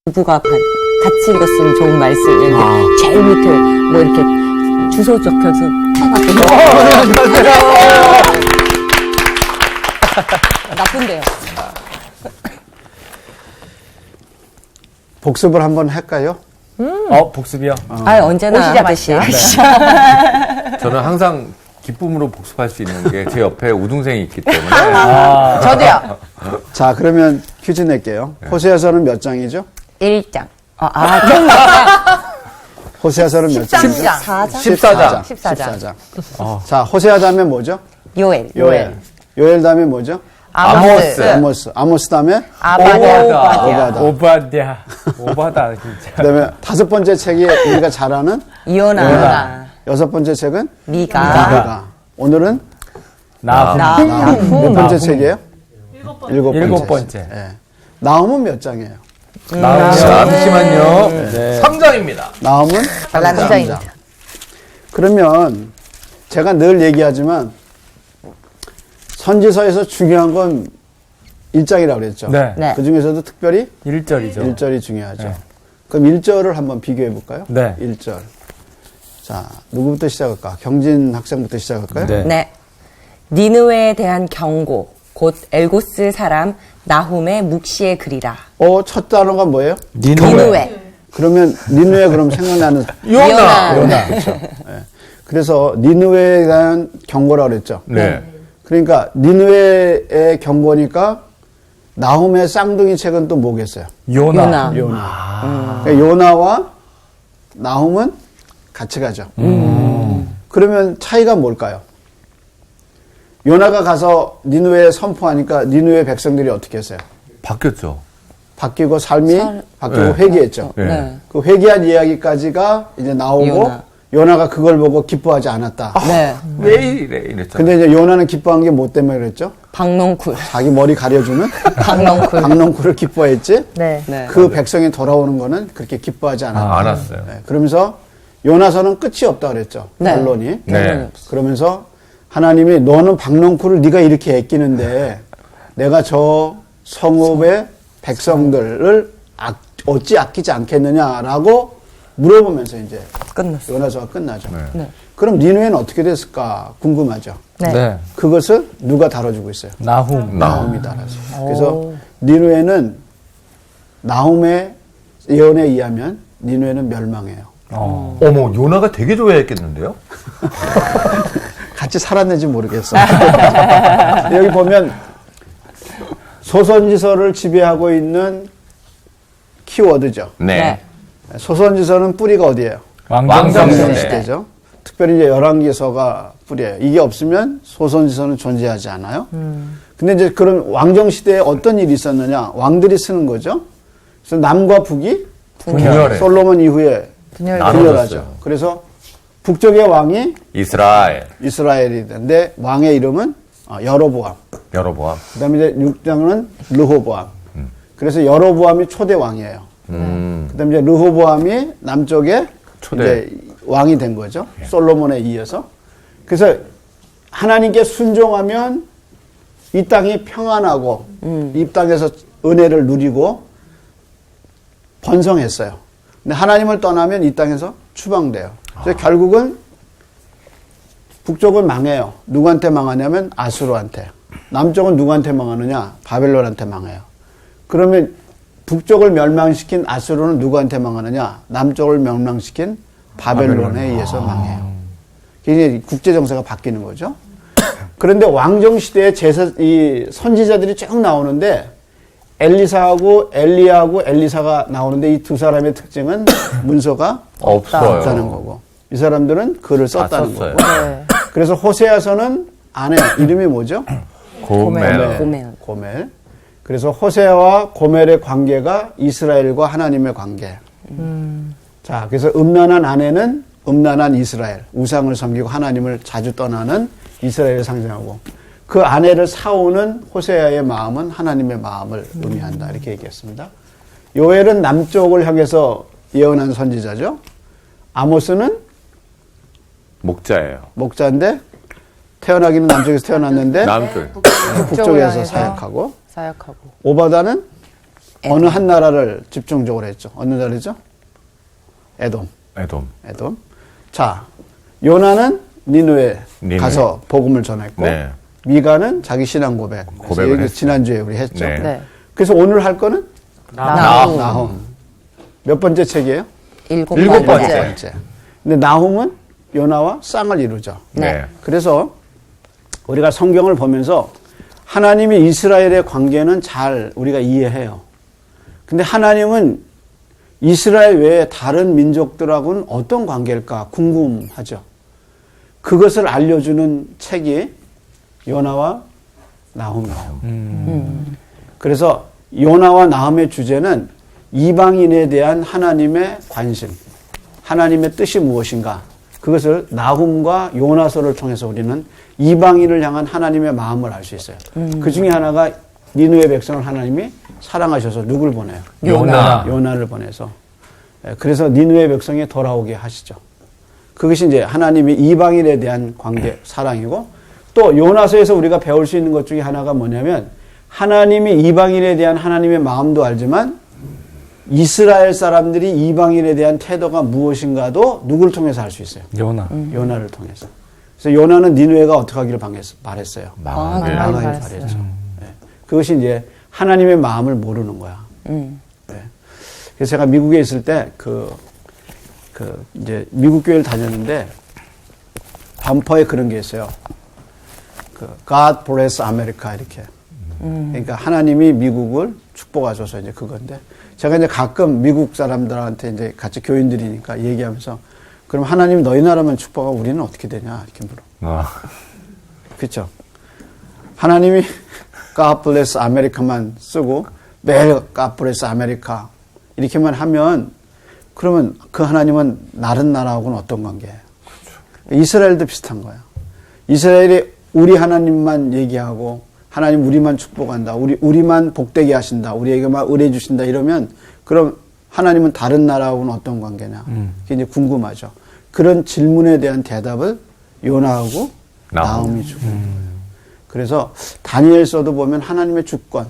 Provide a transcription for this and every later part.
부부가 같이 읽었으면 좋은 말씀. 제일 밑에 뭐 이렇게 주소 적혀서 해가지고. 나쁜데요. 복습을 한번 할까요? 복습이요? 언제나 오시자마자. 하듯이. 저는 항상 기쁨으로 복습할 수 있는 게 제 옆에 우등생이 있기 때문에. 저도요. 자, 그러면 퀴즈 낼게요. 호세아서는 몇 장이죠? 1장. 호세아서는 몇 장이죠? 13장. 14장. 14장. 자, 호세아 다음에 뭐죠? 요엘. 요엘 다음에 뭐죠? 아모스. 아모스 다음에 오바다, 진짜. 그다음에 다섯 번째 책이 우리가 잘 아는 이오나. 여섯 번째 책은 미가. 미가. 오늘은 나훔. 몇 번째 책이에요? 일곱 번째. 예. 나훔은 몇 장이에요? 잠시만요. 네. 3장입니다. 나훔은 삼장입니다. 그러면 제가 늘 얘기하지만 선지서에서 중요한 건 1장이라고 그랬죠. 네. 네. 그 중에서도 특별히 1절이죠. 1절이 중요하죠. 네. 그럼 1절을 한번 비교해 볼까요? 네. 1절. 자, 누구부터 시작할까? 경진 학생부터 시작할까요? 네. 네. 니느웨에 대한 경고. 곧 엘고스 사람 나훔의 묵시의 글이라. 첫 단어가 뭐예요? 니느웨. 그러면 니느웨 그럼 생각나는 요나. 그렇죠. 예. 그래서 니느웨에 대한 경고라고 그랬죠. 네. 그러니까 니느웨의 경고니까 나훔의 쌍둥이 책은 또 뭐겠어요? 요나. 그러니까 요나와 나훔은 같이 가죠. 그러면 차이가 뭘까요? 요나가 가서 니느웨에 선포하니까 니느웨 백성들이 어떻게 했어요? 바뀌었죠. 바뀌고 삶이 바뀌고 네. 회개했죠. 네. 그 회개한 이야기까지가 이제 나오고 요나가 그걸 보고 기뻐하지 않았다. 네. 왜 이래 이랬죠. 근데 이제 요나는 기뻐한 게 뭐 때문에 그랬죠? 박농쿨. 자기 머리 가려주는 박농쿨. 박농쿨을 기뻐했지. 네. 네. 그 백성이 돌아오는 거는 그렇게 기뻐하지 않았다. 안 왔어요. 네. 그러면서 요나서는 끝이 없다 그랬죠. 네. 결론이. 네. 그러면서 하나님이 너는 박농쿨을 네가 이렇게 애끼는데 내가 저 성읍의 백성들을 어찌 아끼지 않겠느냐라고 물어보면서 이제 끝났어. 요나서가 끝나죠. 네. 그럼 니느웨는 어떻게 됐을까 궁금하죠. 네. 그것을 누가 다뤄주고 있어요? 나훔. 나훔이 다뤄서. 그래서 니느웨는 나훔의 예언에 의하면 니느웨는 멸망해요. 어머, 요나가 되게 좋아했겠는데요? 같이 살았는지 모르겠어. 여기 보면 소선지서를 지배하고 있는 키워드죠. 네. 소선지서는 뿌리가 어디예요? 왕정시대. 시대죠. 특별히 이제 열왕기서가 뿌리예요. 이게 없으면 소선지서는 존재하지 않아요. 근데 이제 그런 왕정시대에 어떤 일이 있었느냐? 왕들이 쓰는 거죠. 그래서 남과 북이 분열해. 솔로몬 이후에 나눠졌어요. 분열하죠. 그래서 북쪽의 왕이 이스라엘. 이스라엘이 되는데 왕의 이름은 여로보암. 여러보암. 그다음에 이제 6장은 르호보암. 그래서 여로보암이 초대 왕이에요. 그다음에 이제 르호보암이 남쪽에 초대. 이제 왕이 된 거죠. 솔로몬에 이어서. 그래서 하나님께 순종하면 이 땅이 평안하고 이 땅에서 은혜를 누리고 번성했어요. 근데 하나님을 떠나면 이 땅에서 추방돼요. 그래서 결국은 북쪽은 망해요. 누구한테 망하냐면 아수르한테. 남쪽은 누구한테 망하느냐? 바벨론한테 망해요. 그러면 북쪽을 멸망시킨 아수르는 누구한테 망하느냐? 남쪽을 멸망시킨 바벨론에 의해서 망해요. 이게 국제 정세가 바뀌는 거죠. 그런데 왕정 시대에 이 선지자들이 쭉 나오는데 엘리사하고 엘리야하고 엘리사가 나오는데 이 두 사람의 특징은 문서가 없어요. 없다는 거고 이 사람들은 글을 썼다는 썼어요. 거고. 네. 그래서 호세아서는 아내 이름이 뭐죠? 고멜. 고멜. 그래서 호세아와 고멜의 관계가 이스라엘과 하나님의 관계. 자, 그래서 음란한 아내는 음란한 이스라엘, 우상을 섬기고 하나님을 자주 떠나는 이스라엘을 상징하고 그 아내를 사오는 호세아의 마음은 하나님의 마음을 의미한다. 이렇게 얘기했습니다. 요엘은 남쪽을 향해서 예언한 선지자죠. 아모스는 목자예요. 목자인데 태어나기는 남쪽에서 태어났는데 남쪽. 북쪽에서 향해서 사역하고 사역하고. 오바다는 어느 한 나라를 집중적으로 했죠. 어느 나라죠? 에돔. 에돔. 자, 요나는 니느웨 니느웨. 가서 복음을 전했고, 네. 미가는 자기 신앙 고백. 고백을 얘기 했죠. 지난주에 우리 했죠. 네. 네. 그래서 오늘 할 거는 나훔. 나훔. 몇 번째 책이에요? 일곱 번째. 번째. 근데 나훔은 요나와 쌍을 이루죠. 네. 그래서 우리가 성경을 보면서 하나님이 이스라엘의 관계는 잘 우리가 이해해요. 근데 하나님은 이스라엘 외에 다른 민족들하고는 어떤 관계일까 궁금하죠. 그것을 알려주는 책이 요나와 나훔이에요. 그래서 요나와 나훔의 주제는 이방인에 대한 하나님의 관심, 하나님의 뜻이 무엇인가, 그것을 나훔과 요나서를 통해서 우리는 이방인을 향한 하나님의 마음을 알 수 있어요. 그 중에 하나가 니느웨 백성을 하나님이 사랑하셔서 누굴 보내요? 요나를 보내서. 그래서 니느웨 백성이 돌아오게 하시죠. 그것이 이제 하나님이 이방인에 대한 관계, 사랑이고, 또 요나서에서 우리가 배울 수 있는 것 중에 하나가 뭐냐면 하나님이 이방인에 대한 하나님의 마음도 알지만 이스라엘 사람들이 이방인에 대한 태도가 무엇인가도 누구를 통해서 알 수 있어요. 요나를 통해서. 그래서 요나는 니느웨가 어떻게 하기를 바랬어요. 망하게. 망하기를 바랬죠. 네. 그것이 이제 하나님의 마음을 모르는 거야. 네. 그래서 제가 미국에 있을 때 이제 미국 교회를 다녔는데 반퍼에 그런 게 있어요. God bless America 이렇게. 그러니까 하나님이 미국을 축복하셔서 이제 그건데 제가 이제 가끔 미국 사람들한테 이제 같이 교인들이니까 얘기하면서 그럼 하나님 너희 나라만 축복하고 우리는 어떻게 되냐 이렇게 물어. 그렇죠. 하나님이 God bless America만 쓰고 매일 God bless America 이렇게만 하면 그러면 그 하나님은 다른 나라하고는 어떤 관계예요? 그렇죠. 이스라엘도 비슷한 거예요. 이스라엘이 우리 하나님만 얘기하고 하나님 우리만 축복한다. 우리만 복되게 하신다. 우리에게만 의뢰 주신다. 이러면 그럼 하나님은 다른 나라하고는 어떤 관계냐. 그게 이제 궁금하죠. 그런 질문에 대한 대답을 요나하고 나훔이 주고. 그래서 다니엘서도 보면 하나님의 주권.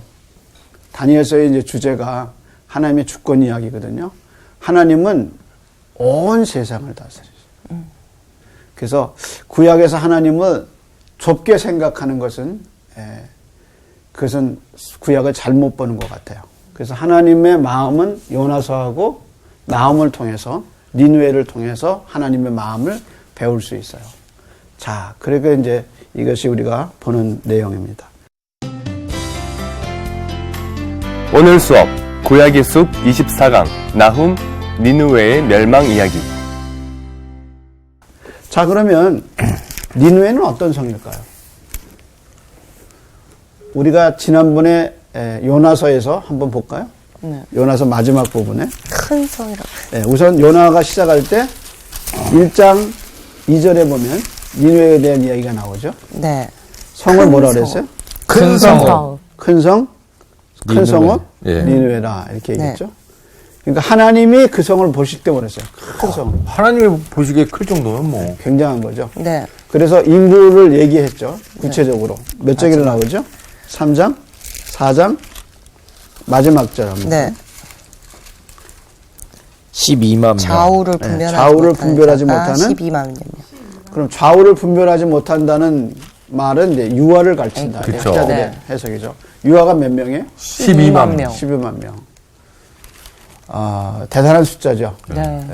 다니엘서의 이제 주제가 하나님의 주권 이야기거든요. 하나님은 온 세상을 다스리죠. 그래서 구약에서 하나님을 좁게 생각하는 것은 그것은 구약을 잘못 보는 것 같아요. 그래서 하나님의 마음은 요나서하고 나훔을 통해서 니느웨를 통해서 하나님의 마음을 배울 수 있어요. 자, 그러니까 이제 이것이 우리가 보는 내용입니다. 오늘 수업 구약의 숲 24강 나훔 니느웨의 멸망 이야기. 자, 그러면 니느웨는 어떤 성일까요? 우리가 지난번에 요나서에서 한번 볼까요? 네. 요나서 마지막 부분에 큰 성이라고. 우선 요나가 시작할 때 1장 2절에 보면 니느웨에 대한 이야기가 나오죠. 네. 성을 큰 뭐라 성. 그랬어요? 큰 성. 큰 성, 큰 성은 예. 니느웨라 이렇게 얘기했죠. 그러니까 하나님이 그 성을 보실 때 뭐랬어요? 큰 성. 하나님이 보시기에 클 정도면 뭐. 굉장한 거죠. 네. 그래서 인구를 얘기했죠. 구체적으로. 몇 장이나 나오죠? 3장, 4장, 마지막 절 한번. 네. 12만 명. 좌우를 분별하지, 좌우를 분별하지 못하는 12만 명. 그럼 좌우를 분별하지 못한다는 말은 이제 유아를 가르친다. 그쵸. 학자들의 네. 해석이죠. 유아가 몇 명이에요? 12만 명. 12만 명. 대단한 숫자죠. 네.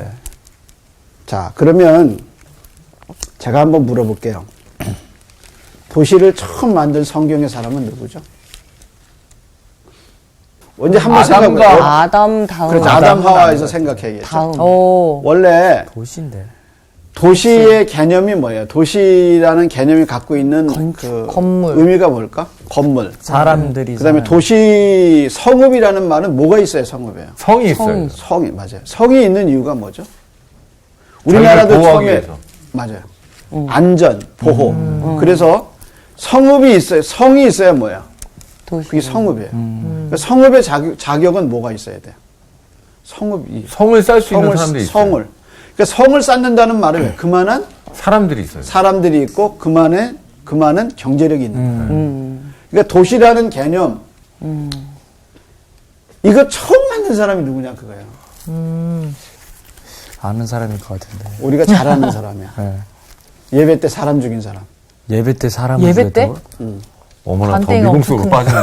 자, 그러면 제가 한번 물어볼게요. 도시를 처음 만든 성경의 사람은 누구죠? 언제 한번 생각해보세요. 아담 다음. 그렇죠. 아담 하와에서 생각해야겠죠. 다음. 원래 도시인데. 도시의 개념이 뭐예요? 도시라는 개념이 갖고 있는 그 건물. 의미가 뭘까? 건물. 사람들이. 그다음에 도시 성읍이라는 말은 뭐가 있어야 성읍이에요? 성이 있어요. 성이 맞아요. 성이 있는 이유가 뭐죠? 우리나라도 자기를 보호하기 처음에 위해서. 맞아요. 안전, 보호. 그래서 성읍이 있어요. 성이 있어야 뭐야? 도시. 그게 성읍이에요. 그러니까 성읍의 자격은 뭐가 있어야 돼요? 성읍이 성을 쌓을 수 있는 사람들이 있어요. 성을. 그러니까 성을 쌓는다는 말은 왜? 그만한 사람들이 있어요. 사람들이 있고 그만한 경제력이 있는 거예요. 그러니까 도시라는 개념 이거 처음 만든 사람이 누구냐 그거예요. 아는 사람일 것 같은데. 우리가 잘 아는 사람이야. 네. 예배 때 사람 죽인 사람. 예배 때 사람을 예배 때? 죽였다고요? 어머나 더 반대가 미궁 속으로 빠지네.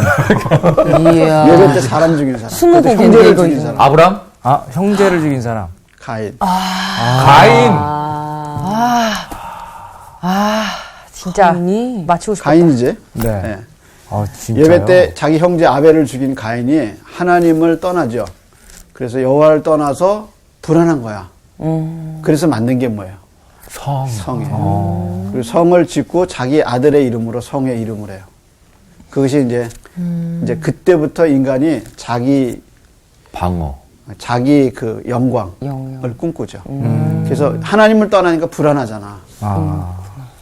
이야. 예배 때 사람 죽인 사람. 스무 그때 곡인데, 형제를 이거, 죽인 이거. 사람. 아브람? 아, 형제를 죽인 사람. 가인. 가인. 진짜 가인이? 맞추고 싶었다. 가인이지. 네. 예. 아, 진짜요? 예배 때 자기 형제 아벨을 죽인 가인이 하나님을 떠나죠. 그래서 여호와를 떠나서 불안한 거야. 그래서 만든 게 뭐예요? 성이에요. 그리고 성을 짓고 자기 아들의 이름으로 성의 이름을 해요. 그것이 이제 그때부터 인간이 자기 그 영광을 영광. 꿈꾸죠. 그래서 하나님을 떠나니까 불안하잖아.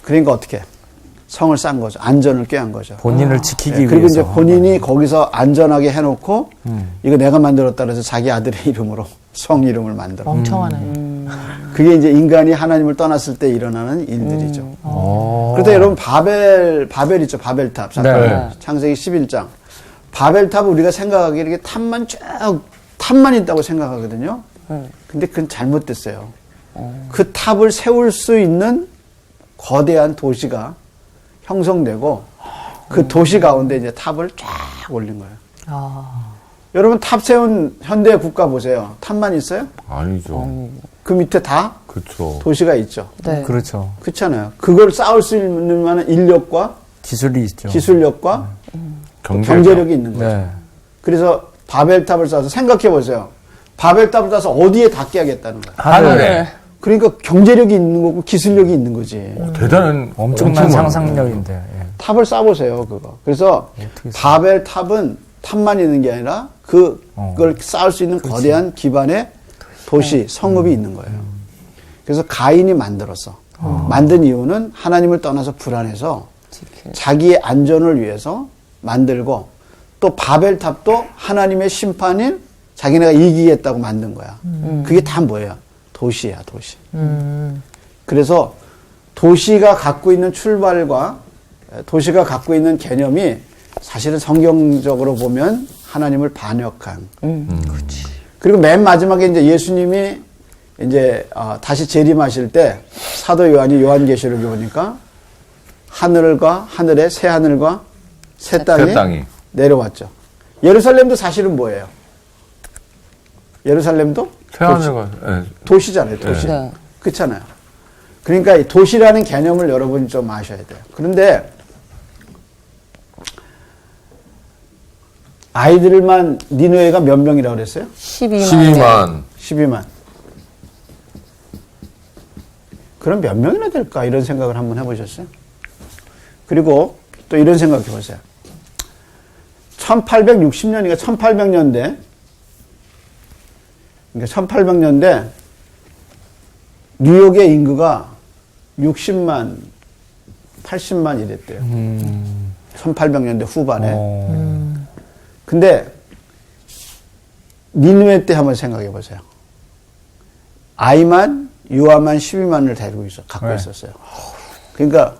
그러니까 어떻게? 성을 쌓은 거죠. 안전을 꾀한 거죠. 본인을 지키기 예, 그리고 위해서. 이제 본인이 거기서 안전하게 해놓고 이거 내가 만들었다 그래서 자기 아들의 이름으로 성 이름을 만들어. 멍청하네. 그게 이제 인간이 하나님을 떠났을 때 일어나는 일들이죠. 그런데 여러분 바벨 있죠. 바벨탑 사건. 네. 창세기 11장. 바벨탑 우리가 생각하기에 이렇게 탑만 있다고 생각하거든요. 근데 그건 잘못됐어요. 그 탑을 세울 수 있는 거대한 도시가 형성되고 그 도시 가운데 이제 탑을 쫙 올린 거예요. 여러분 탑 세운 현대 국가 보세요. 탑만 있어요? 아니죠. 그 밑에 다 그렇죠. 도시가 있죠. 네. 그렇죠. 그렇잖아요. 그걸 쌓을 수 있는 만한 인력과 기술이 있죠. 기술력과 경제력이 있는 거죠. 네. 그래서 바벨탑을 쌓아서 생각해 보세요. 바벨탑을 쌓아서 어디에 닿게 하겠다는 거예요. 하늘에. 그러니까 경제력이 있는 거고 기술력이 있는 거지. 대단한 엄청난 상상력인데. 예. 탑을 쌓아보세요, 그거. 그래서 바벨탑은 탑만 있는 게 아니라 그걸 쌓을 수 있는 거대한 기반의 도시, 성읍이 있는 거예요. 그래서 가인이 만들었어. 만든 이유는 하나님을 떠나서 불안해서 자기의 안전을 위해서 만들고 또 바벨탑도 하나님의 심판인 자기네가 이기겠다고 만든 거야. 그게 다 뭐예요? 도시야, 도시. 그래서 도시가 갖고 있는 출발과 도시가 갖고 있는 개념이 사실은 성경적으로 보면 하나님을 반역한. 그리고 맨 마지막에 이제 예수님이 이제 다시 재림하실 때 사도 요한이 요한계시록에 보니까 하늘에 새 하늘과 새 땅이 내려왔죠. 예루살렘도 사실은 뭐예요? 예루살렘도 태안을 도시잖아요, 도시. 네. 그렇잖아요. 그러니까 이 도시라는 개념을 여러분이 좀 아셔야 돼요. 그런데 아이들만 니느웨가 몇 명이라고 그랬어요? 12만. 12만. 그럼 몇 명이나 될까? 이런 생각을 한번 해보셨어요? 그리고 또 이런 생각 해보세요. 1860년이니까 1800년대. 그러니까 1800년대 뉴욕의 인구가 60만, 80만 이랬대요. 1800년대 후반에. 근데 니느웨 때 한번 생각해 보세요. 아이만 유아만 12만을 갖고 있었어요. 그러니까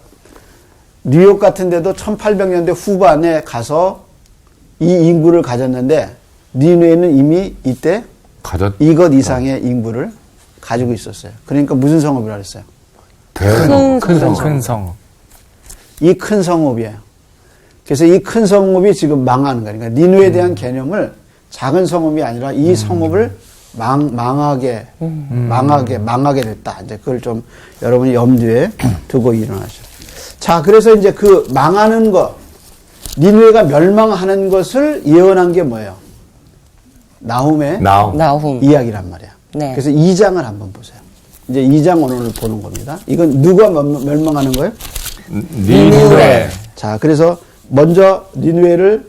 뉴욕 같은 데도 1800년대 후반에 가서 이 인구를 가졌는데 니느웨는 이미 이때 이것 이상의 인구를 가지고 있었어요. 그러니까 무슨 성읍이라고 했어요? 큰 성. 이 큰 성읍이에요. 그래서 이 큰 성읍이 지금 망하는 거예요. 그러니까 니느웨에 대한 개념을 작은 성읍이 아니라 이 성읍을 망하게 됐다. 이제 그걸 좀 여러분이 염두에 두고 일어나셔. 자, 그래서 이제 그 망하는 것, 니느웨가 멸망하는 것을 예언한 게 뭐예요? 나훔의 나훔. 이야기란 말이야. 네. 그래서 2장을 한번 보세요. 이제 2장 오늘 보는 겁니다. 이건 누가 멸망하는 거예요? 니느웨. 자, 그래서 먼저 니느웨를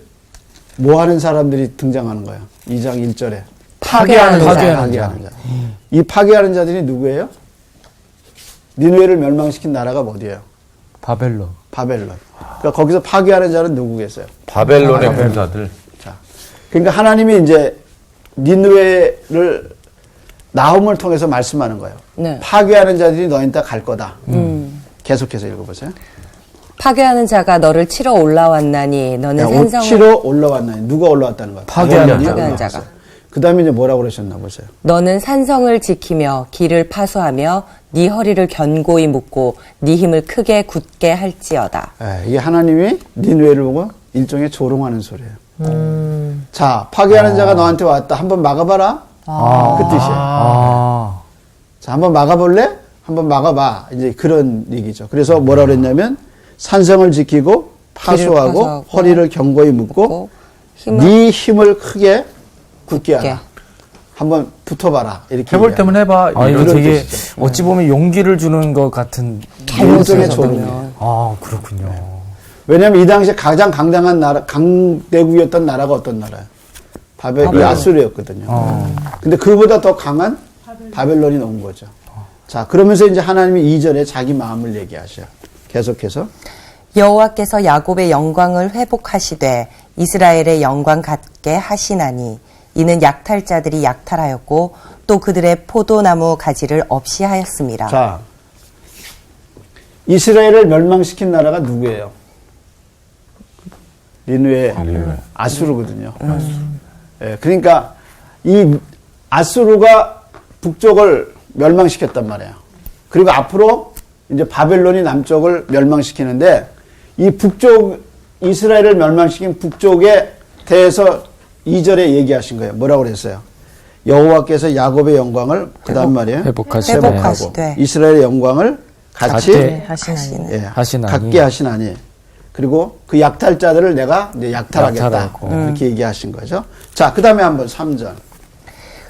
뭐 하는 사람들이 등장하는 거예요? 2장 1절에. 파괴하는 자. 이 파괴하는 자들이 누구예요? 니느웨를 멸망시킨 나라가 어디예요? 바벨론. 그러니까 거기서 파괴하는 자는 누구겠어요? 바벨론의 군사들. 자, 그러니까 하나님이 이제 니느웨를 나훔을 통해서 말씀하는 거예요. 네. 파괴하는 자들이 너희는 다 갈 거다. 계속해서 읽어보세요. 파괴하는 자가 너를 치러 올라왔나니 너는 산성을 치러 올라왔나니 누가 올라왔다는 거야? 파괴하는 자가. 그 다음에 이제 뭐라고 그러셨나 보세요. 너는 산성을 지키며 길을 파수하며 네 허리를 견고히 묶고 네 힘을 크게 굳게 할지어다. 이게 하나님이 니느웨를 보고 일종의 조롱하는 소리예요. 자, 파괴하는 자가 너한테 왔다. 한번 막아봐라. 그 뜻이에요. 자, 한번 막아볼래? 한번 막아봐. 이제 그런 얘기죠. 그래서 뭐라 그랬냐면 산성을 지키고 파수하고 파수하고 허리를 견고히 묶고 네 힘을 크게 굳게 하라. 한번 붙어봐라. 이렇게 해볼 때면 해봐. 아, 이거 이런 되게 뜻이죠. 어찌 보면 용기를 주는 것 같은. 일종의 조롱이에요. 아, 그렇군요. 왜냐하면 이 당시에 가장 강대국이었던 나라가 어떤 나라예요? 바벨, 아수르였거든요. 근데 그보다 더 강한 바벨론이 나온 거죠. 자, 그러면서 이제 하나님이 2절에 자기 마음을 얘기하셔요. 계속해서. 여호와께서 야곱의 영광을 회복하시되 이스라엘의 영광 같게 하시나니 이는 약탈자들이 약탈하였고 또 그들의 포도나무 가지를 없이 하였습니다. 자, 이스라엘을 멸망시킨 나라가 누구예요? 니느웨 아수르거든요. 예, 그러니까 이 아수르가 북쪽을 멸망시켰단 말이에요. 그리고 앞으로 이제 바벨론이 남쪽을 멸망시키는데 이 북쪽 이스라엘을 멸망시킨 북쪽에 대해서 2절에 얘기하신 거예요. 뭐라고 그랬어요? 여호와께서 야곱의 영광을 그다음 말이에요. 회복하시되 이스라엘의 영광을 같이 하시나니. 예, 하시나니. 갖게 하시나니. 그리고 그 약탈자들을 내가 이제 약탈하겠다. 약탈하고. 이렇게 얘기하신 거죠. 자, 그 다음에 한번 3절.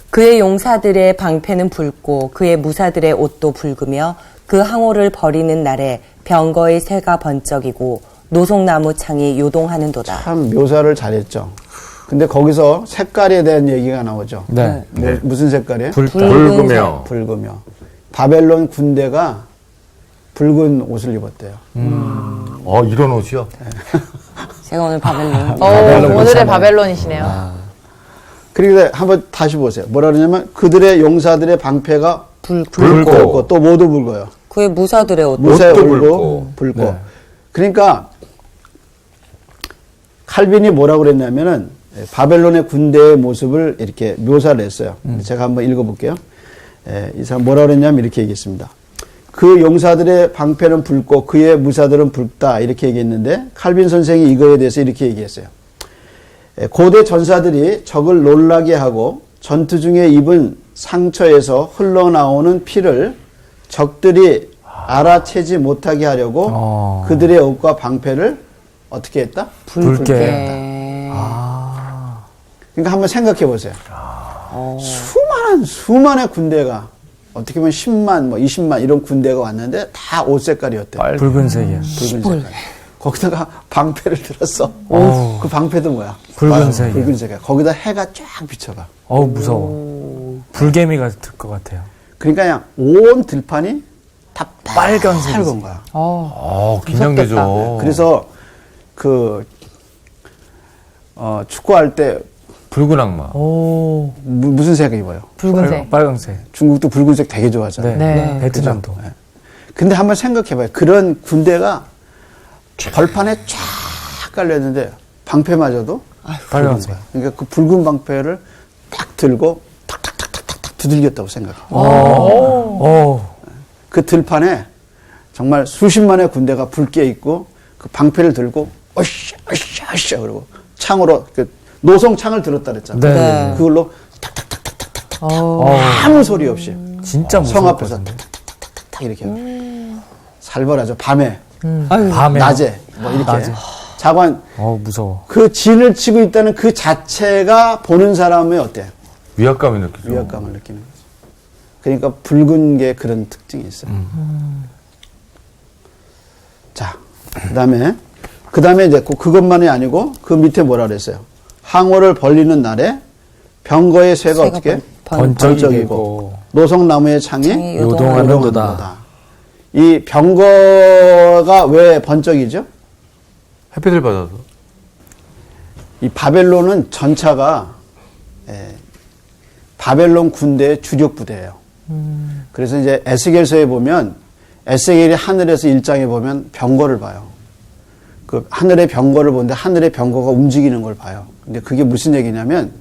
그의 용사들의 방패는 붉고 그의 무사들의 옷도 붉으며 그 항오를 버리는 날에 병거의 쇠가 번쩍이고 노송나무 창이 요동하는도다. 참 묘사를 잘했죠. 근데 거기서 색깔에 대한 얘기가 나오죠. 네. 무슨 색깔이에요? 붉으며. 붉으며. 바벨론 군대가 붉은 옷을 입었대요. 이런 옷이요? 제가 오늘 바벨론. 오늘의 바벨론이시네요. 그리고 한번 다시 보세요. 뭐라 그러냐면 그들의 용사들의 방패가 붉고. 또 뭐도 붉어요. 그의 무사들의 옷도 무쇠 옷도 울고 붉고. 네. 그러니까 칼빈이 뭐라고 그랬냐면은 바벨론의 군대의 모습을 이렇게 묘사를 했어요. 제가 한번 읽어볼게요. 이 사람 뭐라고 그랬냐면 이렇게 얘기했습니다. 그 용사들의 방패는 붉고 그의 무사들은 붉다 이렇게 얘기했는데 칼빈 선생이 이거에 대해서 이렇게 얘기했어요. 고대 전사들이 적을 놀라게 하고 전투 중에 입은 상처에서 흘러나오는 피를 적들이 알아채지 못하게 하려고 그들의 옷과 방패를 어떻게 했다? 붉게. 그러니까 한번 생각해 보세요. 수많은 군대가 어떻게 보면 10만, 20만 이런 군대가 왔는데 다 옷 색깔이었대요. 붉은색이야. 붉은 색깔. 거기다가 방패를 들었어. 그 방패도 뭐야? 붉은색이야. 붉은 색깔. 거기다 해가 쫙 비쳐가. 무서워. 불개미가 들 것 같아요. 그러니까 그냥 온 들판이 다 빨간색이지. 빨간 거야. 긴장되죠. 그래서 축구할 때 붉은 악마. 무슨 색 입어요? 붉은색. 빨강색. 중국도 붉은색 되게 좋아하잖아요. 네. 베트남도. 그죠? 근데 한번 생각해봐요. 그런 군대가 벌판에 쫙 깔려있는데 방패마저도 빨간색. 그러니까 그 붉은 방패를 딱 들고 탁탁탁탁탁 두들겼다고 생각해요. 그 들판에 정말 수십만의 군대가 붉게 있고 그 방패를 들고 어쌰 그러고 창으로 노송 창을 들었다 그랬잖아요. 네. 그걸로 탁탁탁탁탁탁 아무 소리 없이 진짜 무서울 성 것 앞에서 같은데. 탁탁탁탁 이렇게 살벌하죠. 밤에 밤에. 낮에 뭐 이렇게 낮에. 자관 무서워. 그 진을 치고 있다는 그 자체가 보는 사람의 어때? 위압감이 느끼죠. 위압감을 느끼는 거죠. 그러니까 붉은 게 그런 특징이 있어요. 자, 그다음에 이제 그것만이 아니고 그 밑에 뭐라 그랬어요? 항오를 벌리는 날에 병거의 쇠가 어떻게 번쩍이고 노송나무의 창이 요동하는도다. 이 병거가 왜 번쩍이죠? 햇빛을 받아서. 이 바벨론은 전차가 바벨론 군대의 주력 부대예요. 그래서 이제 에스겔서에 보면 에스겔이 하늘에서 일장에 보면 병거를 봐요. 그 하늘의 병거를 보는데 하늘의 병거가 움직이는 걸 봐요. 근데 그게 무슨 얘기냐면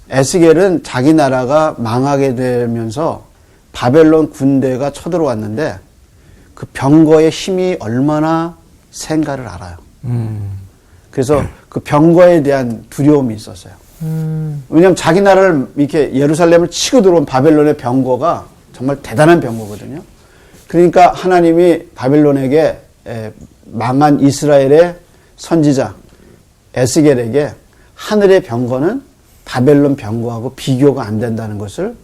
에스겔은 자기 나라가 망하게 되면서 바벨론 군대가 쳐들어왔는데 그 병거의 힘이 얼마나 센가를 알아요. 그래서 그 병거에 대한 두려움이 있었어요. 왜냐하면 자기 나라를 이렇게 예루살렘을 치고 들어온 바벨론의 병거가 정말 대단한 병거거든요. 그러니까 하나님이 바벨론에게 망한 이스라엘의 선지자 에스겔에게 하늘의 병거는 바벨론 병거하고 비교가 안 된다는 것을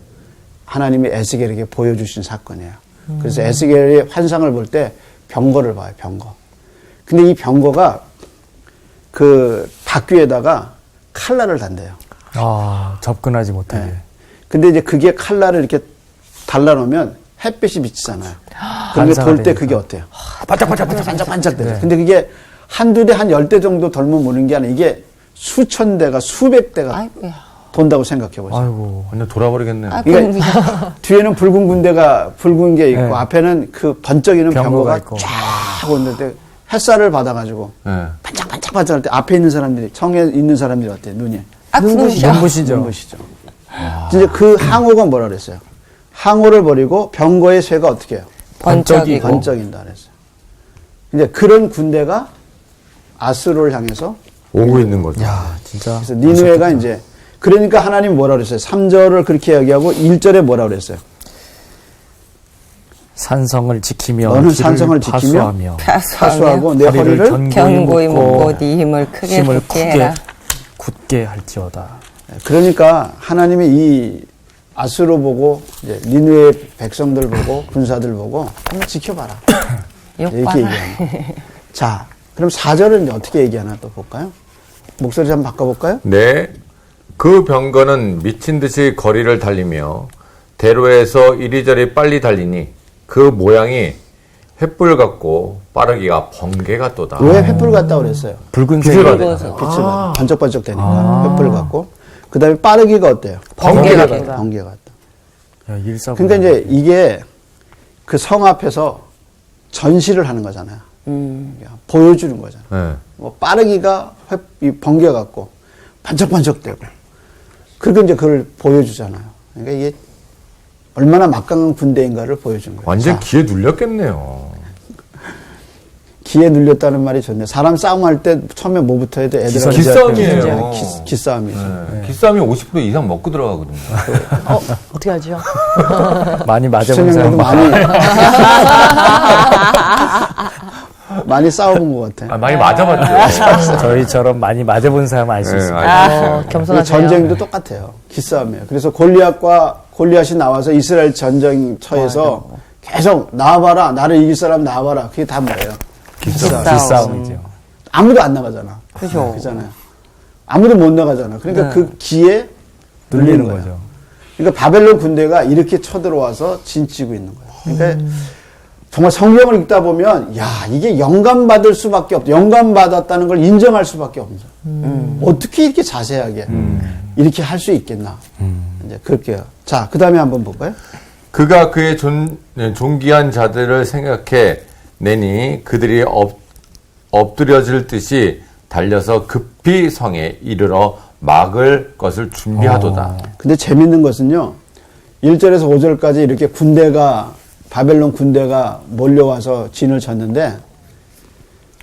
하나님이 에스겔에게 보여주신 사건이에요. 그래서 에스겔의 환상을 볼 때 병거를 봐요. 병거. 근데 이 병거가 그 바퀴에다가 칼날을 단대요. 아, 접근하지 못하게. 네. 근데 이제 그게 칼날을 이렇게 달라놓으면 햇빛이 비치잖아요. 그런데 반사가 돌 때 되니까. 그게 어때요? 반짝반짝 돼요. 네. 근데 그게 한두 대, 한 10대 정도 돌면 모는 게 아니라 이게 수천 대가, 수백 대가 아이고야. 돈다고 생각해 보세요. 아이고. 완전 돌아버리겠네요. 그러니까 뒤에는 붉은 군대가, 붉은 게 있고, 네. 앞에는 그 번쩍이는 병거가 병거가 있고. 쫙 오는데 햇살을 받아가지고 네. 반짝반짝 할 때 앞에 있는 사람들이, 청에 있는 사람들이 어때요? 눈이. 눈부시죠. 눈부시죠. 눈부시죠. 이제 그 항우가 뭐라 그랬어요? 항우를 버리고 병거의 쇠가 어떻게 해요? 번쩍이고. 번쩍인다 그랬어요. 이제 그런 군대가 아수르를 향해서 오고 있는 거죠. 야, 진짜. 그래서 니느웨가 이제 그러니까 하나님 뭐라 그랬어요? 3절을 그렇게 이야기하고 1절에 뭐라 그랬어요? 산성을 지키며 너는 길을 산성을 지키며 파수하며 파수하고 내 허리를 견고히 묶고 네 힘을 크게 힘을 붙게 해라. 굳게 할지어다. 그러니까 하나님이 이 아수르 보고 이제 니느웨 백성들 보고 군사들 보고 한번 지켜봐라. 이렇게 욕봐라. 얘기하는. 자, 그럼 4절은 이제 어떻게 얘기하나 또 볼까요? 목소리 한번 바꿔볼까요? 네. 그 병거는 미친 듯이 거리를 달리며 대로에서 이리저리 빨리 달리니 그 모양이 횃불 같고 빠르기가 번개 같도다. 왜 횃불 같다고 그랬어요? 붉은색. 빛을 빛을 받아. 번쩍번쩍 되니까 횃불 같고 그 다음에 빠르기가 어때요? 번개 같다. 같다. 번개 같다. 야, 일사분. 그러니까 이제 이게 그 성 앞에서 전시를 하는 거잖아요. 그러니까 보여주는 거잖아요. 네. 뭐 빠르기가 이 번개 같고 반짝반짝되고 그리고 이제 그걸 보여주잖아요. 그러니까 이게 얼마나 막강한 군대인가를 보여준 거예요. 완전 자, 기에 눌렸겠네요. 기에 눌렸다는 말이 좋네요. 사람 싸움할 때 처음에 뭐부터 해야 돼? 애들한테 기싸움이에요. 기싸움이죠. 네. 기싸움이 50% 이상 먹고 들어가거든요. 어떻게 알죠? 많이 맞아본 시청자들도 사람 많이 싸워본 것 같아요. 많이 맞아봤죠. 저희처럼 많이 맞아본 사람 알 수 네, 있어요. 알겠어요. 그리고 겸손하세요. 전쟁도 똑같아요. 기싸움이에요. 그래서 골리앗이 나와서 이스라엘 전쟁터에서 계속 나와봐라. 나를 이길 사람 나와봐라. 그게 다 뭐예요? 기싸움이죠. 아무도 안 나가잖아. 그죠. 그잖아요. 아무도 못 나가잖아. 그러니까 그 기에 눌리는 거예요. 거죠. 그러니까 바벨론 군대가 이렇게 쳐들어와서 진치고 있는 거예요. 그러니까 정말 성경을 읽다 보면 야 이게 영감받을 수밖에 없다. 영감받았다는 걸 인정할 수밖에 없죠. 어떻게 이렇게 자세하게 이렇게 할 수 있겠나. 이제 그렇게요. 자, 그 다음에 한번 볼까요? 그가 그의 존귀한 자들을 생각해 내니 그들이 엎드려질 듯이 달려서 급히 성에 이르러 막을 것을 준비하도다. 근데 재밌는 것은요. 1절에서 5절까지 이렇게 바벨론 군대가 몰려와서 진을 쳤는데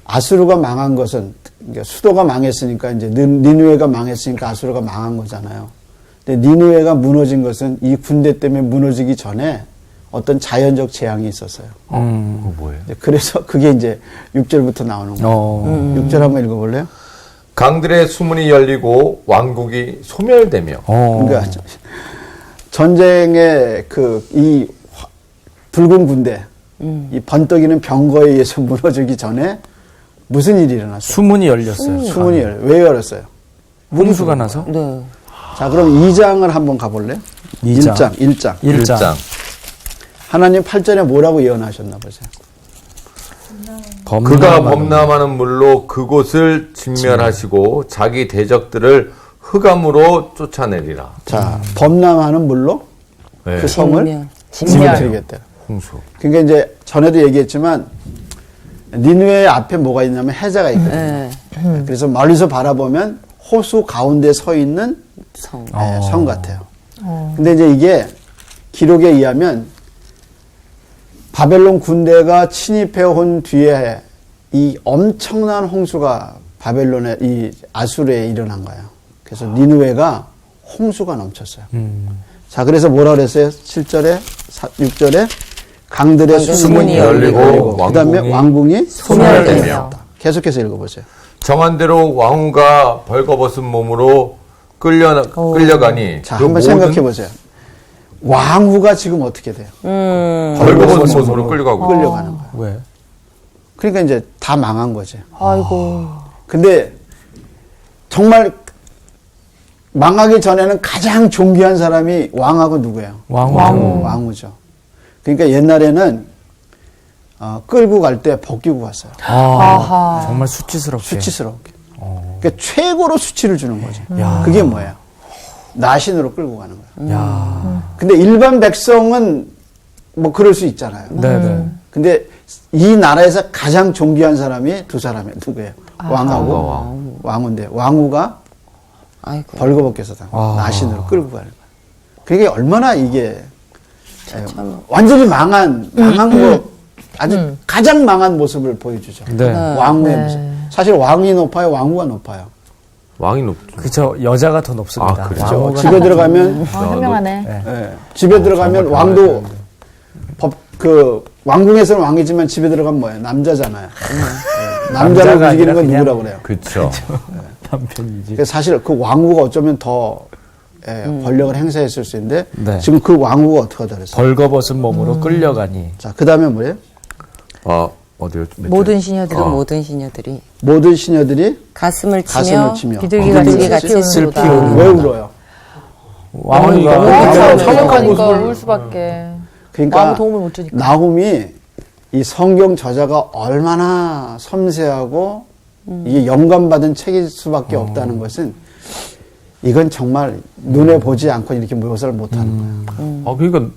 아수르가 망한 것은 그러니까 수도가 망했으니까 이제 니느웨가 망했으니까 아수르가 망한 거잖아요. 근데 니느웨가 무너진 것은 이 군대 때문에 무너지기 전에 어떤 자연적 재앙이 있었어요. 그거 뭐예요? 그래서 그게 이제 6절부터 나오는 거예요. 6절 한번 읽어볼래요? 강들의 수문이 열리고 왕국이 소멸되며 그러니까 전쟁의 이 붉은 군대, 이 번떡이는 병거에 의해서 무너지기 전에 무슨 일이 일어났어요? 수문이 열렸어요. 수문이 왜 열었어요? 홍수가 나서 네. 자, 그럼 2장을 한번 가볼래요? 2장. 1장. 1장. 하나님 8절에 뭐라고 예언하셨나 보세요. 그가 범람하는 물로 그곳을 진멸하시고 자기 대적들을 흑암으로 쫓아내리라. 자, 범람하는 물로 네. 그 성을 진멸. 진멸하겠대요. 홍수. 그러니까 이제 전에도 얘기했지만 니누에 앞에 뭐가 있냐면 해자가 있거든요. 그래서 멀리서 바라보면 호수 가운데 서 있는 성. 성 같아요. 근데 이제 이게 기록에 의하면 바벨론 군대가 침입해 온 뒤에 이 엄청난 홍수가 바벨론에 이 아수르에 일어난 거예요. 그래서 니누웨가 홍수가 넘쳤어요. 자, 그래서 뭐라 그랬어요? 7절에 6절에 강들의 수문이 열리고 그다음에 왕궁이 소멸되며. 계속해서 읽어보세요. 정한대로 왕후가 벌거벗은 몸으로 끌려가니 자, 그 한번 모든 생각해 보세요. 왕후가 지금 어떻게 돼요? 벌거벗은 몸으로 끌려가고 끌려가는 거예요. 왜? 그러니까 이제 다 망한 거죠. 아이고. 근데 정말 망하기 전에는 가장 존귀한 사람이 왕하고 누구예요? 왕후죠. 그러니까 옛날에는 끌고 갈 때 벗기고 갔어요. 아, 정말 수치스럽게. 수치스럽게. 그러니까 최고로 수치를 주는 거죠. 야. 그게 뭐예요? 나신으로 끌고 가는 거예요. 야. 근데 일반 백성은 뭐 그럴 수 있잖아요. 네네. 근데 이 나라에서 가장 존귀한 사람이 두 사람이에요. 누구예요? 왕하고 왕후인데 왕후가 아이고. 벌거벗겨서 나신으로 끌고 가는 거예요. 그게 얼마나 이게 참. 완전히 망한 거 아주 가장 망한 모습을 보여주죠. 네. 왕후의 모습. 사실 왕이 높아요, 왕후가 높아요. 왕이 높죠. 그쵸. 여자가 더 높습니다. 아, 그렇죠. 왕후가 집에 들어가면 현명하네. 예, 집에 들어가면 왕도 왕궁에서는 왕이지만 집에 들어가면 뭐예요? 남자잖아요. 예, 남자를 남자가 움직이는 건 아니라 누구라고 그래요? 그렇죠. 남편이지. 그래서 사실 그 왕후가 어쩌면 더 권력을 행사했을 수 있는데 네. 지금 그 왕후가 어떻게 하다 그랬어요? 벌거벗은 몸으로 끌려가니. 자, 그 다음에 뭐예요? 어디요? 모든 시녀들은 모든 시녀들이 모든 시녀들이 가슴을 치며 가슴을 치며 비둘기같이 슬피 우는다. 우는 왜 울어요? 왕후가 너무 참혹하니까 울 수밖에. 그러니까 아무 도움을 못 주니까. 나훔이 이 성경 저자가 얼마나 섬세하고 이게 영감받은 책일 수밖에 없다는 것은 이건 정말 눈에 보지 않고 이렇게 묘사를 못하는 거예요. 그러니까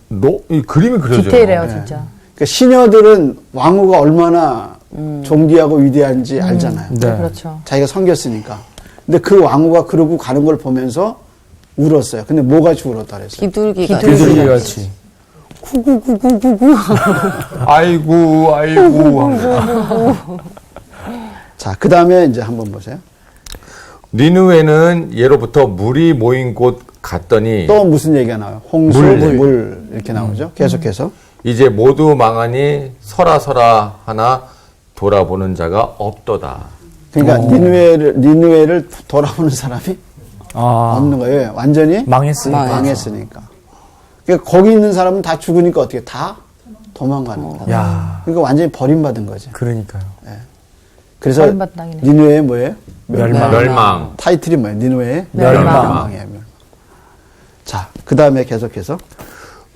이 그림이 그려져요. 디테일해요, 진짜. 그러니까 시녀들은 왕후가 얼마나 존귀하고 위대한지 알잖아요. 네. 그렇죠. 자기가 섬겼으니까. 근데 그 왕후가 그러고 가는 걸 보면서 울었어요. 근데 뭐같이 울었다 그랬어요? 비둘기가 비둘기같이. 아이고 자, 그 다음에 이제 한번 보세요. 니누에는 예로부터 물이 모인 곳 갔더니 또 무슨 얘기가 나와요? 홍수, 물 이렇게 나오죠. 계속해서. 이제 모두 망하니 서라 하나 돌아보는 자가 없도다. 그러니까 니누에를 돌아보는 사람이 아, 없는 거예요. 완전히 망했으니까. 망했으니까. 그러니까 거기 있는 사람은 다 죽으니까 어떻게 다 도망가는 거예요. 야, 그러니까 완전히 버림받은 거지. 그러니까요. 그래서 버림받은 땅이네. 니누에의 뭐예요? 멸망. 타이틀이 뭐예요? 니누에의 멸망. 멸망이에요. 멸망. 자, 그 다음에 계속해서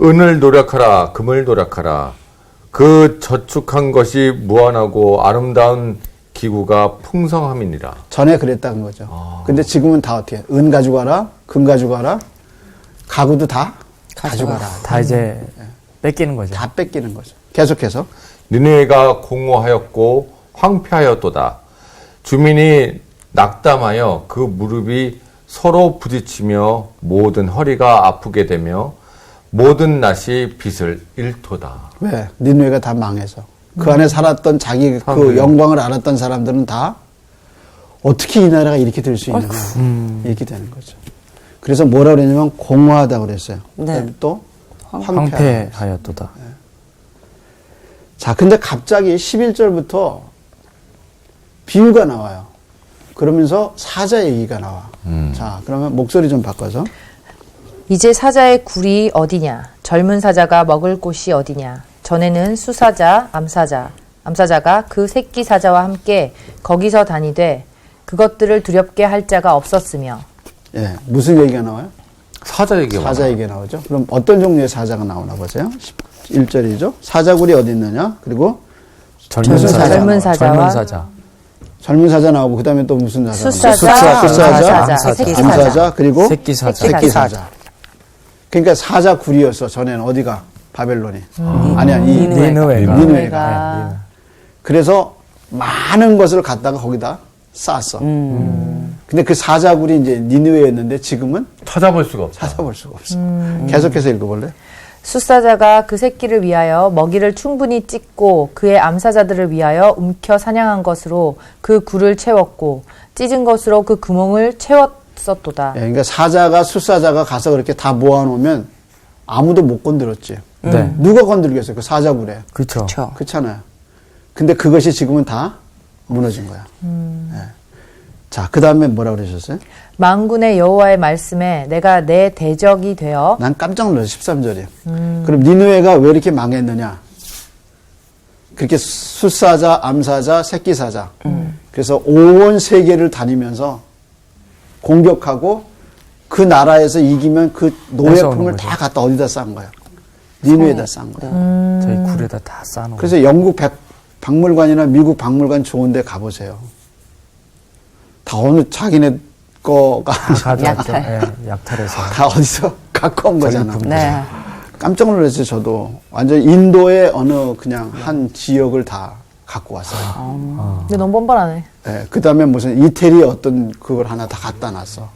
은을 노력하라, 금을 노력하라. 그 저축한 것이 무한하고 아름다운 기구가 풍성함이니라. 전에 그랬다는 거죠. 근데 지금은 다 어떻게? 은 가지고 가라, 금 가지고 가라, 가구도 다 가지고 가라. 다 이제 뺏기는 거죠. 다 뺏기는 거죠. 계속해서 니느웨가 공허하였고 황폐하였도다. 주민이 낙담하여 그 무릎이 서로 부딪히며 모든 허리가 아프게 되며 모든 낫이 빛을 잃도다. 왜? 니누에가 다 망해서. 그 안에 살았던 자기 그 영광을 알았던 사람들은 다 어떻게 이 나라가 이렇게 될 수 있느냐. 이렇게 되는 거죠. 그래서 뭐라 그랬냐면 공허하다고 그랬어요. 네. 그다음에 또 황폐하다. 황폐하였도다. 자, 근데 갑자기 11절부터 비유가 나와요. 그러면서 사자 얘기가 나와. 자, 그러면 목소리 좀 바꿔서. 이제 사자의 굴이 어디냐? 젊은 사자가 먹을 곳이 어디냐? 전에는 수사자, 암사자가 그 새끼 사자와 함께 거기서 다니되 그것들을 두렵게 할 자가 없었으며. 예, 무슨 얘기가 나와요? 사자 얘기가 사자 얘기가 나오죠. 그럼 어떤 종류의 사자가 나오나 보세요. 1절이죠. 사자굴이 어디 있느냐? 그리고 젊은 사자. 젊은 사자와 젊은 사자. 젊은 사자 나오고 그다음에 또 무슨 사자? 수사자, 수사자, 새끼 암사자, 사자. 그리고 새끼 사자. 새끼 사자. 그러니까 사자굴이었어. 전에는 어디가? 바벨론이. 아니야, 니느웨가. 니느웨가. 그래서 많은 것을 갖다가 거기다 쌓았어. 근데 그 사자굴이 이제 니느웨였는데 지금은 찾아볼 수가 없다. 찾아볼 수가 없어. 계속해서 읽어볼래? 숫사자가 그 새끼를 위하여 먹이를 충분히 찢고 그의 암사자들을 위하여 움켜 사냥한 것으로 그 굴을 채웠고 찢은 것으로 그 구멍을 채웠었도다. 예, 그러니까 사자가 숫사자가 가서 그렇게 다 모아놓으면 아무도 못 건드렸지. 네. 누가 건드리겠어요? 그 사자굴에. 그렇죠. 그렇죠. 그렇잖아요. 근데 그것이 지금은 다 무너진 거야. 예. 자, 그 다음에 뭐라 그러셨어요? 만군의 여호와의 말씀에 내가 내 대적이 되어 난 깜짝 놀랐어, 13절에. 그럼 니느웨가 왜 이렇게 망했느냐? 그렇게 숫사자, 암사자, 새끼사자. 그래서 온 세계를 다니면서 공격하고 그 나라에서 이기면 그 노예품을 뺏어오는 다 갖다 어디다 싼 거야? 니느웨에다 싼 거야. 저희 굴에다 다 쌓아놓은. 그래서 영국 박물관이나 미국 박물관 좋은 데 가보세요. 다 어느 자기네 거가 다 가져왔죠. 약탈. 예, 약탈해서. 다 어디서 갖고 온 거잖아. 네. 깜짝 놀랐어요, 저도. 완전 인도의 어느 그냥 한 지역을 다 갖고 왔어요. 근데 너무 뻔뻔하네. 네, 그 다음에 무슨 이태리 어떤 그걸 하나 다 갖다 놨어.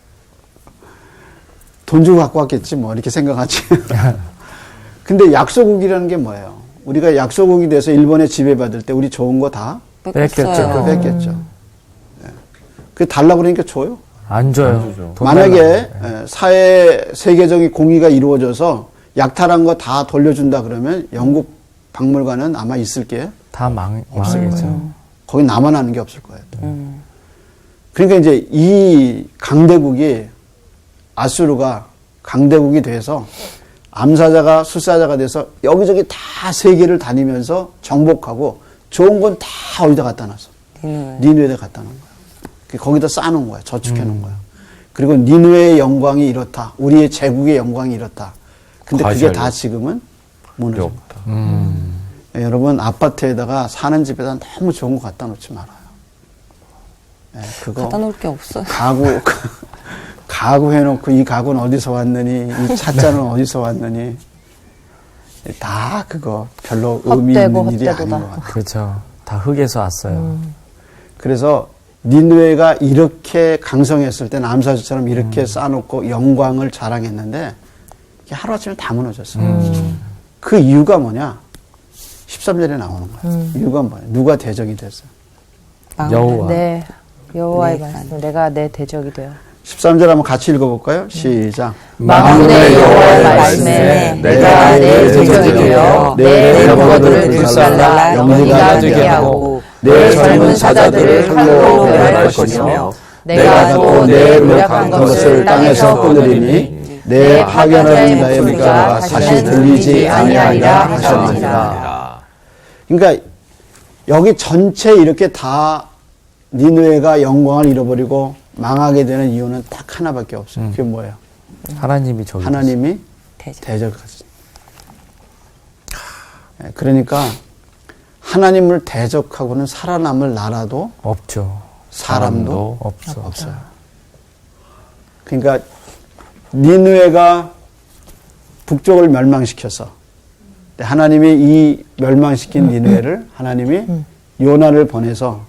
돈 주고 갖고 왔겠지, 뭐, 이렇게 생각하지. 근데 약소국이라는 게 뭐예요? 우리가 약소국이 돼서 일본에 지배받을 때 우리 좋은 거 다 뺏겼죠. 뺏겼죠. 네. 그 달라고 그러니까 줘요. 안 줘요. 돈 만약에 달라고. 사회 세계적인 공의가 이루어져서 약탈한 거 다 돌려준다 그러면 영국 박물관은 아마 있을 게 다 망하겠죠. 거기 나만 아는 게 없을 거예요. 그러니까 이제 이 강대국이 아수르가 강대국이 돼서 암사자가 숫사자가 돼서 여기저기 다 세계를 다니면서 정복하고 좋은 건 다 어디다 갖다 놨어. 니느웨에다 갖다 놓은 거야. 거기다 쌓아놓은 거야. 저축해 놓은 거야. 그리고 니느웨의 영광이 이렇다. 우리의 제국의 영광이 이렇다. 근데 그게 과시하려고. 다 지금은 무너진 거야. 없다. 예, 여러분 아파트에다가 사는 집에다 너무 좋은 거 갖다 놓지 말아요. 예, 그거 갖다 놓을 게 없어요. 가구 해놓고 이 가구는 어디서 왔느니 이 차자는 어디서 왔느니 다 그거 별로 의미 헛되고 있는 일이 아닌 헛되도다. 것 같아요. 그렇죠. 다 흙에서 왔어요. 그래서 니느웨가 이렇게 강성했을 때는 암사주처럼 이렇게 쌓아놓고 영광을 자랑했는데 이게 하루아침에 다 무너졌어요. 그 이유가 뭐냐? 13절에 나오는 거야. 이유가 뭐야? 누가 대적이 됐어요? 여호와. 네. 여호와의 네. 말씀 내가 내 대적이 되어 13절 한번 같이 읽어볼까요? 시작. 만군의 여호와의 말씀에 내가 내 대적이 되어 내 병거들을 불살라 영리가 되게 하고 내 젊은 사자들을 칼로 멸할 것이며 내가 또 내 노력한 것을 땅에서 끊으리니 내 파견하는 나의 소리가 다시 들리지 아니하리라 하셨느니라. 그러니까 여기 전체 이렇게 다 니느웨가 영광을 잃어버리고 망하게 되는 이유는 딱 하나밖에 없어요. 그게 뭐예요? 하나님이 저기. 하나님이 대적. 대적하지. 그러니까 하나님을 대적하고는 살아남을 나라도 없죠. 사람도 없어. 없어요. 그러니까 니느웨가 북쪽을 멸망시켜서 하나님이 이 멸망시킨 니느웨를 하나님이 요나를 보내서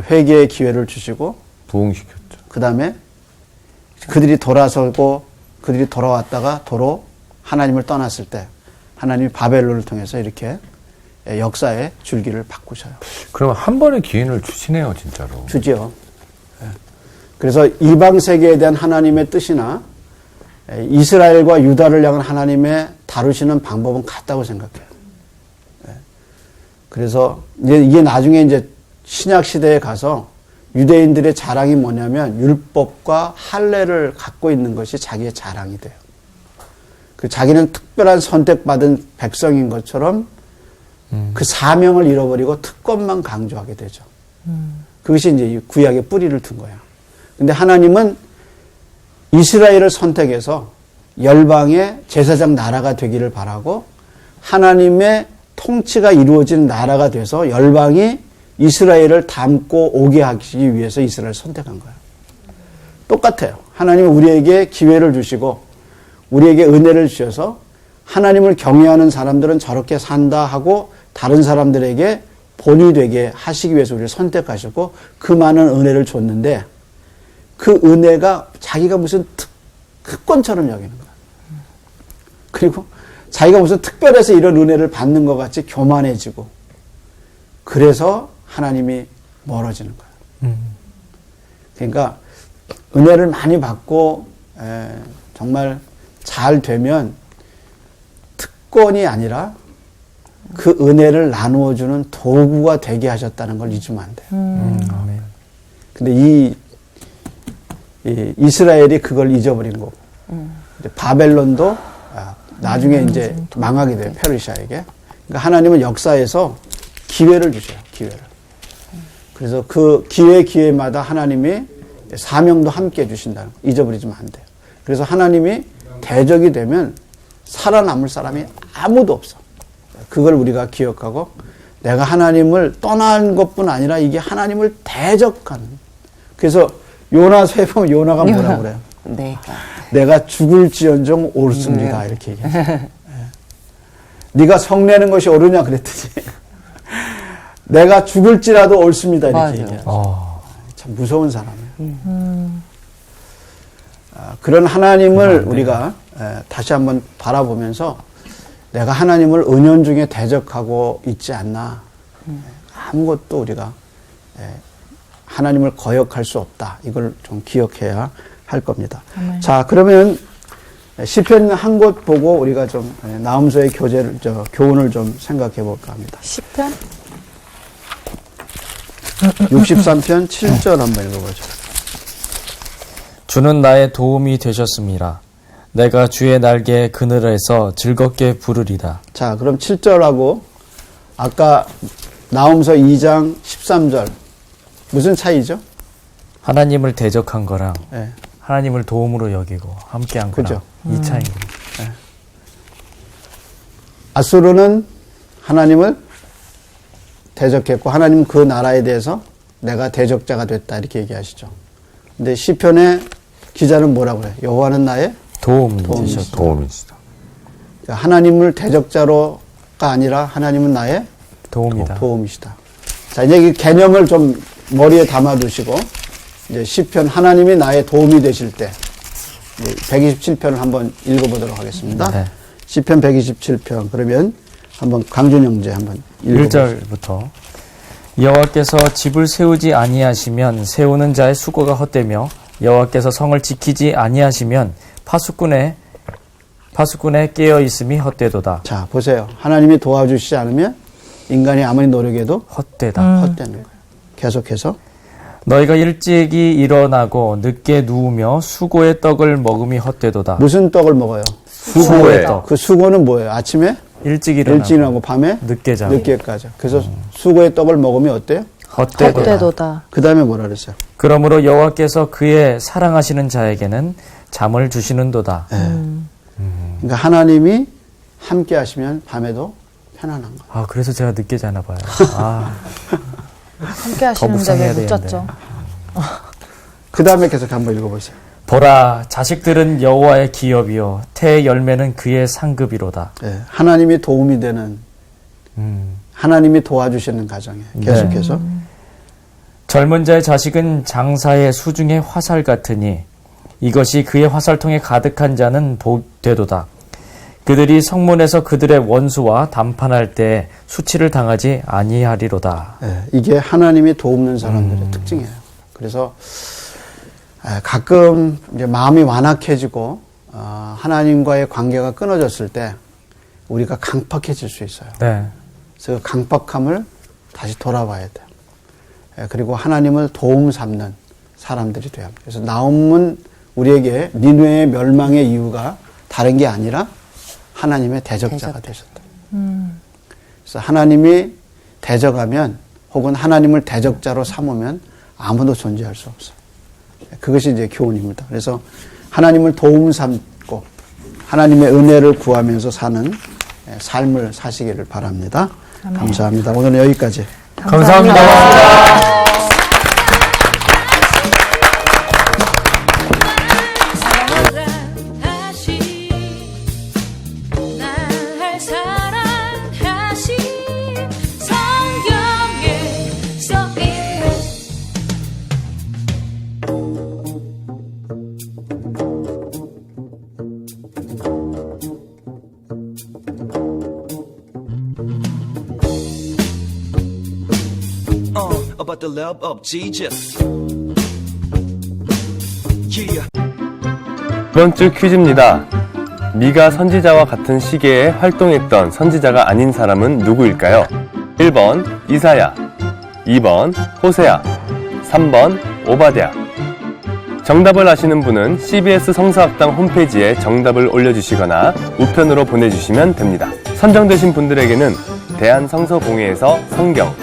회개의 기회를 주시고 부흥시켰죠. 그 다음에 그들이 돌아서고 그들이 돌아왔다가 도로 하나님을 떠났을 때 하나님이 바벨론을 통해서 이렇게 역사의 줄기를 바꾸셔요. 그러면 한 번의 기회를 주시네요, 진짜로. 주지요. 그래서 이방 세계에 대한 하나님의 뜻이나 이스라엘과 유다를 향한 하나님의 다루시는 방법은 같다고 생각해요. 그래서 이게 나중에 이제 신약 시대에 가서 유대인들의 자랑이 뭐냐면 율법과 할례를 갖고 있는 것이 자기의 자랑이 돼요. 그 자기는 특별한 선택받은 백성인 것처럼 그 사명을 잃어버리고 특권만 강조하게 되죠. 그것이 이제 구약의 뿌리를 둔 거예요. 근데 하나님은 이스라엘을 선택해서 열방의 제사장 나라가 되기를 바라고 하나님의 통치가 이루어진 나라가 돼서 열방이 이스라엘을 닮고 오게 하기 위해서 이스라엘을 선택한 거예요. 똑같아요. 하나님은 우리에게 기회를 주시고 우리에게 은혜를 주셔서 하나님을 경외하는 사람들은 저렇게 산다 하고 다른 사람들에게 본이 되게 하시기 위해서 우리를 선택하셨고 그 많은 은혜를 줬는데 그 은혜가 자기가 무슨 특권처럼 여기는 거야. 그리고 자기가 무슨 특별해서 이런 은혜를 받는 것 같이 교만해지고 그래서 하나님이 멀어지는 거야. 그러니까 은혜를 많이 받고 정말 잘 되면 특권이 아니라 그 은혜를 나누어주는 도구가 되게 하셨다는 걸 잊으면 안 돼요. 아멘. 근데 이 이스라엘이 그걸 잊어버린 거고 이제 바벨론도 나중에 이제 망하게 돼요. 페르시아에게. 그러니까 하나님은 역사에서 기회를 주세요. 기회를. 그래서 그 기회마다 하나님이 사명도 함께 해주신다는 거 잊어버리지면 안 돼요. 그래서 하나님이 대적이 되면 살아남을 사람이 아무도 없어. 그걸 우리가 기억하고 내가 하나님을 떠난 것뿐 아니라 이게 하나님을 대적하는. 그래서 요나서에 보면 요나가 뭐라고 그래요? 내가 죽을지언정 옳습니다. 이렇게 얘기해요. 네가 성내는 것이 옳으냐 그랬더니 내가 죽을지라도 옳습니다. 이렇게 얘기해요. 참 무서운 사람이에요. 그런 하나님을 우리가 다시 한번 바라보면서 내가 하나님을 은연중에 대적하고 있지 않나. 아무것도 우리가 하나님을 거역할 수 없다. 이걸 좀 기억해야 할 겁니다. 자, 그러면 시편 한 곳 보고 우리가 좀 나음서의 교훈을 좀 생각해 볼까 합니다. 시편? 63편 7절 한번 읽어보죠. 주는 나의 도움이 되셨습니다. 내가 주의 날개 그늘에서 즐겁게 부르리다. 자, 그럼 7절하고 아까 나음서 2장 13절 무슨 차이죠? 하나님을 대적한 거랑 네. 하나님을 도움으로 여기고 함께한 거랑 그죠. 이 차이인 겁니다. 아수르는 하나님을 대적했고 하나님은 그 나라에 대해서 내가 대적자가 됐다 이렇게 얘기하시죠. 근데 시편의 기자는 뭐라고 해요? 여호와는 나의 도움이 도움이시다. 되셨다. 도움이시다. 하나님을 대적자로가 아니라 하나님은 나의 도움이다. 도움이시다. 자, 이제 이 개념을 좀 머리에 담아두시고 이제 시편 하나님이 나의 도움이 되실 때 127편을 한번 읽어보도록 하겠습니다. 네. 시편 127편 그러면 한번 강준 형제 한번 읽어보시죠. 1절부터 여호와께서 집을 세우지 아니하시면 세우는 자의 수고가 헛되며 여호와께서 성을 지키지 아니하시면 파수꾼의 깨어 있음이 헛되도다. 자, 보세요. 하나님이 도와주시지 않으면 인간이 아무리 노력해도 헛되다. 헛되는 거예요. 계속해서 너희가 일찍이 일어나고 늦게 누우며 수고의 떡을 먹음이 헛되도다. 무슨 떡을 먹어요? 수고의 떡. 그 수고는 뭐예요? 아침에 일찍 일어나고 일찍 일어나고 밤에 늦게 자고 늦게까지. 그래서 수고의 떡을 먹으면 어때요? 헛되도다. 헛되도다. 그 다음에 뭐라 그랬어요? 그러므로 여호와께서 그의 사랑하시는 자에게는 잠을 주시는도다. 그러니까 하나님이 함께 하시면 밤에도 편안한 거예요. 아, 그래서 제가 늦게 자나 봐요. 아, 함께 하시는데 묵상해야 왜 못 되는데. 잤죠? 그 다음에 계속 한번 읽어보세요. 보라, 자식들은 여호와의 기업이요 태의 열매는 그의 상급이로다. 네, 하나님이 도움이 되는 하나님이 도와주시는 가정이에요. 계속해서 젊은 자의 자식은 장사의 수중의 화살 같으니 이것이 그의 화살통에 가득한 자는 복되도다. 그들이 성문에서 그들의 원수와 담판할 때 수치를 당하지 아니하리로다. 네, 이게 하나님이 돕는 사람들의 특징이에요. 그래서 가끔 이제 마음이 완악해지고 하나님과의 관계가 끊어졌을 때 우리가 강팍해질 수 있어요. 네. 그래서 그 강팍함을 다시 돌아봐야 돼요. 그리고 하나님을 도움 삼는 사람들이 돼야 합니다. 그래서 나홈은 우리에게 니느웨의 멸망의 이유가 다른 게 아니라 하나님의 대적자가 되셨다. 그래서 하나님이 대적하면 혹은 하나님을 대적자로 삼으면 아무도 존재할 수 없어요. 그것이 이제 교훈입니다. 그래서 하나님을 도움 삼고 하나님의 은혜를 구하면서 사는 삶을 사시기를 바랍니다. 감사합니다. 오늘은 여기까지. 감사합니다. 날 사랑하신 성경 about the love of Jesus. Yeah. 이번 주 퀴즈입니다. 미가 선지자와 같은 시기에 활동했던 선지자가 아닌 사람은 누구일까요? 1번 이사야, 2번 호세아, 3번 오바댜. 정답을 아시는 분은 CBS 성서학당 홈페이지에 정답을 올려주시거나 우편으로 보내주시면 됩니다. 선정되신 분들에게는 대한성서공회에서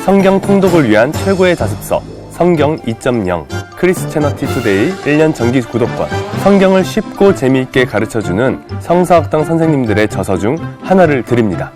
성경 통독을 위한 최고의 자습서 성경 2.0 크리스채너티 투데이 1년 정기 구독권, 성경을 쉽고 재미있게 가르쳐주는 성서학당 선생님들의 저서 중 하나를 드립니다.